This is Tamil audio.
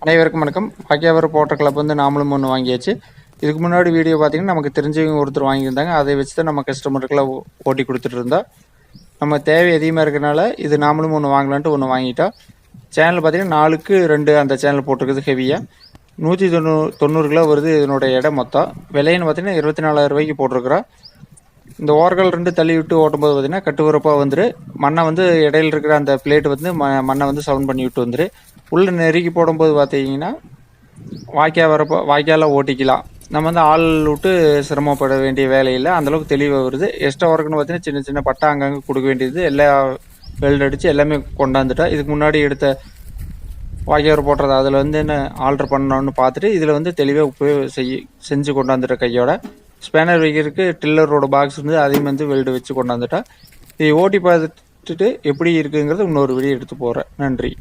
அனைவருக்கும் வணக்கம். பாக்கியாவர் போட்டர் கிளப் வந்து நாமளும் ஒன்று வாங்கியாச்சு. இதுக்கு முன்னாடி வீடியோ பார்த்தீங்கன்னா நமக்கு தெரிஞ்சவங்க ஒருத்தர் வாங்கியிருந்தாங்க. அதை வச்சு தான் நம்ம கஸ்டமருக்கெல்லாம் ஓட்டி கொடுத்துட்டு இருந்தோம். நம்ம தேவை அதிகமாக இருக்கிறனால இது நாமளும் ஒன்று வாங்கலான்ட்டு ஒன்று வாங்கிட்டோம். சேனல் பார்த்தீங்கன்னா 4க்கு 2 அந்த சேனல் போட்டிருக்குது ஹெவியாக 190 கிலோ வருது இதனோட இடம் மொத்தம். விலைன்னு பார்த்தீங்கன்னா 24,000 ரூபாய்க்கு போட்டிருக்கிறோம். இந்த ஓர்கள் 2 தள்ளி விட்டு ஓட்டும்போது பார்த்தீங்கன்னா கட்டுவரப்பாக வந்துரு. மண்ணை வந்து இடையில இருக்கிற அந்த பிளேட் வந்து மண்ணை வந்து சவுண்ட் பண்ணி விட்டு வந்துரு. உள்ளே நெருக்கி போடும்போது பார்த்தீங்கன்னா வாய்க்கால ஓட்டிக்கலாம். நம்ம வந்து ஆள் விட்டு சிரமப்பட வேண்டிய வேலையில் அந்தளவுக்கு தெளிவாக வருது. எக்ஸ்ட்ரா ஒர்க்குன்னு பார்த்தீங்கன்னா சின்ன சின்ன பட்டா அங்கங்கே கொடுக்க வேண்டியது எல்லா வெல்ட் அடித்து எல்லாமே கொண்டாந்துட்டா. இதுக்கு முன்னாடி எடுத்த வாய்க்காவர் போடுறது அதில் வந்து என்ன ஆல்ட்ரு பண்ணணும்னு பார்த்துட்டு இதில் வந்து தெளிவாக செஞ்சு கொண்டாந்துட்ட கையோட. ஸ்பேனர் வைக்கிறதுக்கு டில்லரோட பாக்ஸ் வந்து அதையும் வந்து வெல்டு வச்சு கொண்டாந்துட்டா. இதை ஓட்டி பார்த்துட்டு எப்படி இருக்குங்கிறது இன்னொரு வீடியோ எடுத்து போகிறேன். நன்றி.